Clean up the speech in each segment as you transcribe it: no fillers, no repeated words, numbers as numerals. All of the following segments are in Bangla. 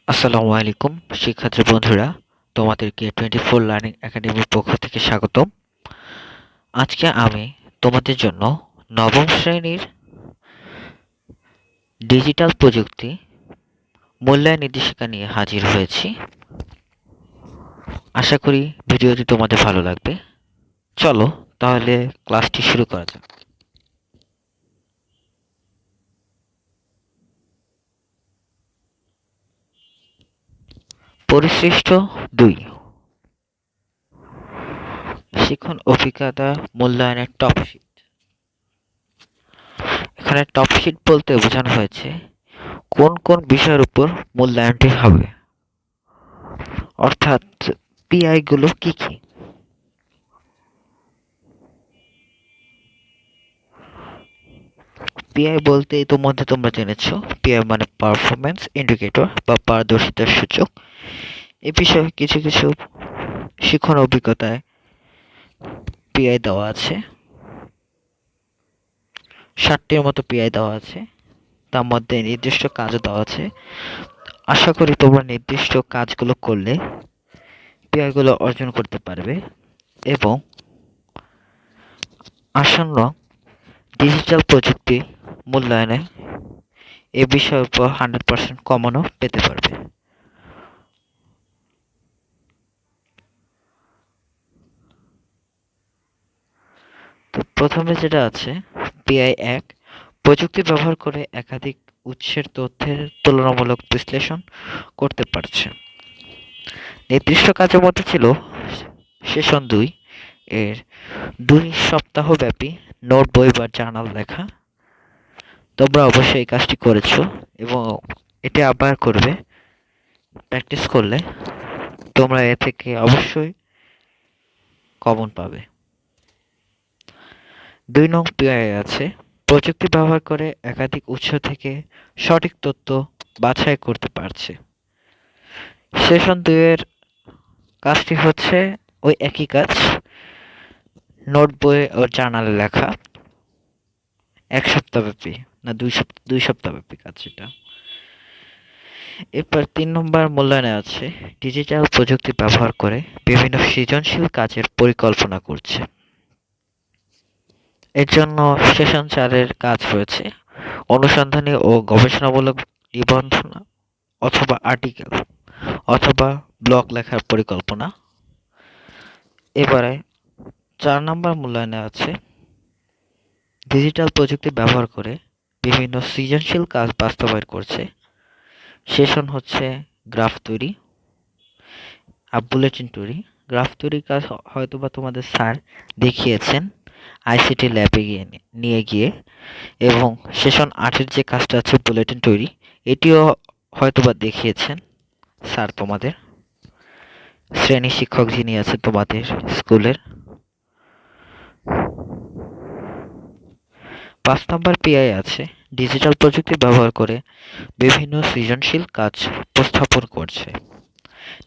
আসসালামু আলাইকুম শিক্ষার্থী বন্ধুরা, তোমাদেরকে 24 লার্নিং একাডেমির পক্ষ থেকে স্বাগতম। আজকে আমি তোমাদের জন্য নবম শ্রেণীর ডিজিটাল প্রযুক্তি মূল্যায়ন নির্দেশিকা নিয়ে হাজির হয়েছি। আশা করি ভিডিওটি তোমাদের ভালো লাগবে। চলো তাহলে ক্লাসটি শুরু করা যাক। পরিশিষ্ট 2, শিক্ষণ অভিজ্ঞতা মূল্যায়নের টপ শিট। এখানে টপ শিট বলতে বোঝানো হয়েছে কোন কোন বিষয়ের উপর মূল্যায়নটি হবে, অর্থাৎ পিআই গুলো কি কি। পিআই বলতে ইতোমধ্যে তোমরা জেনেছো, পিআই মানে পারফরম্যান্স ইন্ডিকেটর বা পারদর্শিতার সূচক। এ বিষয়ে কিছু কিছু শিক্ষণ অভিজ্ঞতায় পিআই দেওয়া আছে, 60টির মতো পিআই দেওয়া আছে। তার মধ্যে নির্দিষ্ট কাজও দেওয়া আছে। আশা করি তোমরা নির্দিষ্ট কাজগুলো করলে পিআই গুলো অর্জন করতে পারবে এবং আসন্ন ডিজিটাল প্রযুক্তি মূল্যায়নে এ বিষয়ের উপর 100% কমনও পেতে পারবে। তো প্রথমে যেটা আছে, পিআই 1, প্রযুক্তি ব্যবহার করে একাধিক উৎসের তথ্যের তুলনামূলক বিশ্লেষণ করতে পারছে। নির্দিষ্ট কাজের মধ্যে ছিল সেশন 2 এর 2 সপ্তাহ ব্যাপী নোট বই বা জার্নাল লেখা। তোমরা অবশ্যই এই কাজটি করেছো এবং এটি আবার করবে। প্র্যাকটিস করলে তোমরা এ থেকে অবশ্যই কমন পাবে। 2 নং পিআই আছে, প্রযুক্তি ব্যবহার করে একাধিক উৎস থেকে সঠিক তথ্য বাছাই করতে পারছে। সেশন 2 এর কাজটি হচ্ছে ওই একই কাজ, নোট বই ও জার্নালে লেখা। 1 সপ্তাহব্যাপী না 2 সপ্তাহব্যাপী কাজ এটা। এরপর 3 নম্বর মূল্যায়নে আছে, ডিজিটাল প্রযুক্তি ব্যবহার করে বিভিন্ন সৃজনশীল কাজের পরিকল্পনা করছে। এর জন্য সেশন 4 এর কাজ রয়েছে অনুসন্ধানী ও গবেষণামূলক নিবন্ধ অথবা আর্টিকেল অথবা ব্লগ লেখার পরিকল্পনা। এবারে 4 নম্বর মূল্যায়নে আছে, ডিজিটাল প্রযুক্তি ব্যবহার করে বিভিন্ন সৃজনশীল কাজ বাস্তবায়ন করছে। সেশন হচ্ছে গ্রাফ তৈরি আর বুলেটিন তৈরি। গ্রাফ তৈরির কাজ হয়তোবা তোমাদের স্যার দেখিয়েছেন আইসিটি ল্যাবে নিয়ে গিয়ে, এবং সেশন 8-এর যে কাজটা আছে বুলেটিন তৈরি, এটিও হয়তোবা দেখিয়েছেন স্যার তোমাদের, শ্রেণী শিক্ষক যিনি আছে তোমাদের স্কুলের। 5 নম্বর পিআই আছে, ডিজিটাল প্রযুক্তি ব্যবহার করে বিভিন্ন সৃজনশীল কাজ উপস্থাপন করছে।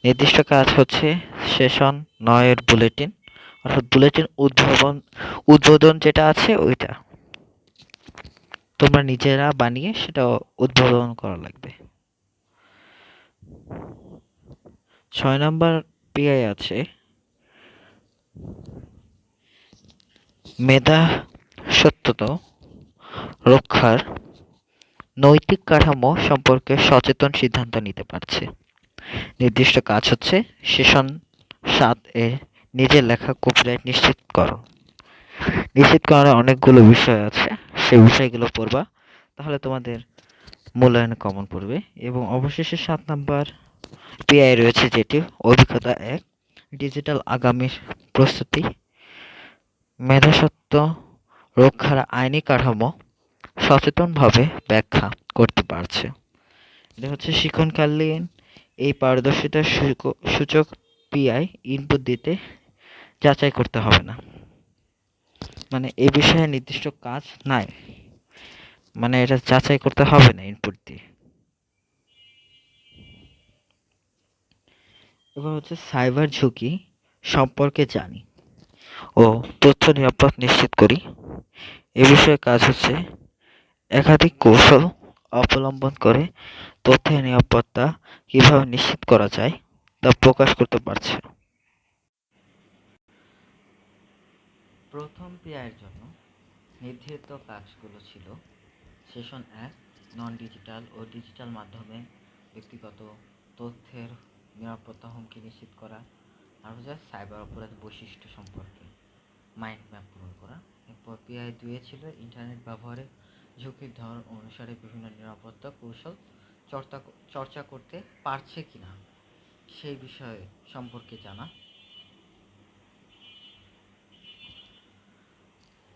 নির্দিষ্ট কাজ হচ্ছে সেশন 9 এর বুলেটিন, অর্থাৎ বুলেটিন উদ্বোধন যেটা আছে ওইটা তোমরা নিজেরা বানিয়ে সেটা উদ্বোধন করা লাগবে। 6 নম্বর পিআই আছে, মেধা সত্যতা রক্ষার নৈতিক কাঠামো সম্পর্কে সচেতন সিদ্ধান্ত নিতে পারছে। নির্দিষ্ট কাজ হচ্ছে সেশন 7 এ নিজের লেখা কপিরাইট নিশ্চিত করার অনেকগুলো বিষয় আছে, সেই বিষয়গুলো পড়বা, তাহলে তোমাদের মূল্যায়নে কমন পড়বে। এবং অবশেষে 7 নাম্বার পিআই রয়েছে যেটি অভিজ্ঞতা 1, ডিজিটাল আগামীর প্রস্তুতি মেধাস্বত্ব রক্ষার আইনি কাঠামো সচেতনভাবে ব্যাখ্যা করতে পারছে। এটা হচ্ছে শিক্ষণকালীন এই পারদর্শিতার সূচক পিআই ইনপুট দিতে যাচাই করতে হবে না, মানে এই বিষয়ে নির্দিষ্ট কাজ নাই, মানে এটা যাচাই করতে হবে না ইনপুট দিয়ে। এবার হচ্ছে সাইবার ঝুঁকি সম্পর্কে জানি ও তথ্য নিরাপদ নিশ্চিত করি। এ বিষয়ে কাজ হচ্ছে একাধিক কৌশল অবলম্বন করে তথ্যের নিরাপত্তা কিভাবে নিশ্চিত করা যায় তা প্রকাশ করতে পারছে। প্রথম পিআইয়ের জন্য নির্ধারিত কাজগুলো ছিল: সেশন 1, নন ডিজিটাল ও ডিজিটাল মাধ্যমে ব্যক্তিগত তথ্যের নিরাপত্তা হুমকি নিশ্চিত করা। আর হচ্ছে সাইবার অপরাধ বৈশিষ্ট্য সম্পর্কে মাইন্ড ম্যাপ পূরণ করা। এরপর পিআই 2 ছিল ইন্টারনেট ব্যবহারে ঝুঁকির ধরন অনুসারে বিভিন্ন নিরাপত্তা কৌশল চর্চা করতে পারছে কিনা সেই বিষয়ে সম্পর্কে জানা।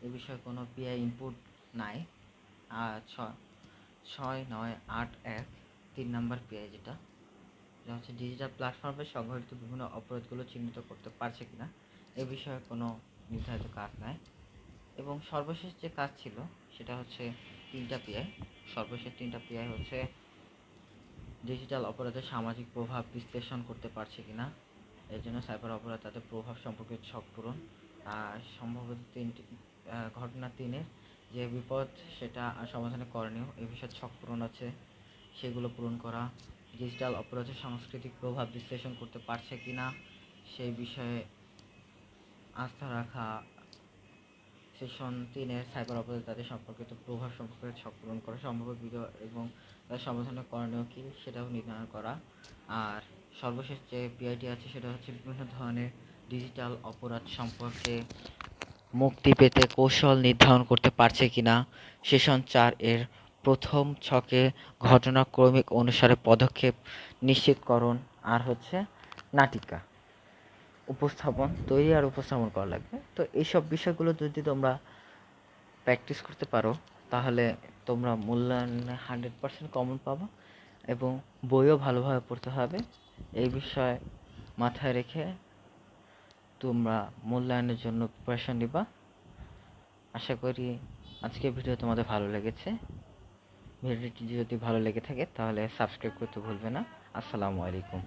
এ বিষয়ে কোনো পিআই ইনপুট নাই। আর 69813 নম্বর পিআই যেটা হচ্ছে ডিজিটাল প্ল্যাটফর্মে সংঘটিত বিভিন্ন অপরাধগুলো চিহ্নিত করতে পারছে কিনা এ বিষয়ে কোনো নির্ধারিত কাজ নাই। এবং সর্বশেষ যে কাজ ছিল সেটা হচ্ছে 3টা পিআই। সর্বশেষ 3টা পিআই হচ্ছে ডিজিটাল অপরাধের সামাজিক প্রভাব বিশ্লেষণ করতে পারছে কিনা, এর জন্য সাইবার অপরাধ তাদের প্রভাব সম্পর্কে ছক পূরণ। আর সম্ভবত ঘটনা 3-এর যে বিপদ সেটা সমাধানে করণীয় এ বিষয়ে ছক পূরণ আছে, সেগুলো পূরণ করা। ডিজিটাল অপরাধের সাংস্কৃতিক প্রভাব বিশ্লেষণ করতে পারছে কিনা সেই বিষয়ে আস্থা রাখা। সেশন 3-এর সাইবার অপরাধ তাদের সম্পর্কিত প্রভাব সম্পর্কে ছক পূরণ করা, সম্ভাব্য ভিডিও এবং তার সমাধানের করণীয় কী সেটাও নির্ধারণ করা। আর সর্বশেষ যে পিআইটি আছে সেটা হচ্ছে বিভিন্ন ধরনের ডিজিটাল অপরাধ সম্পর্কে মুক্তি পেতে কৌশল নির্ধারণ করতে পারছে কিনা। সেশন 4-এর প্রথম ছকে ঘটনাক্রমিক অনুসারে পদক্ষেপ নিশ্চিতকরণ। আর হচ্ছে নাটিকা উপস্থাপন তৈরি আর উপস্থাপন করা লাগবে। তো এইসব বিষয়গুলো যদি তোমরা প্র্যাকটিস করতে পারো তাহলে তোমরা মূল্যায়নে 100% কমন পাবো এবং বইও ভালোভাবে পড়তে হবে। এই বিষয় মাথায় রেখে তোমরা মূল্যায়নের জন্য প্রিপারেশন নিবা। আশা করি আজকের ভিডিও তোমাদের ভালো লেগেছে। ভিডিওটি যদি ভালো লেগে থাকে তাহলে সাবস্ক্রাইব করতে ভুলবে না। আসসালামু আলাইকুম।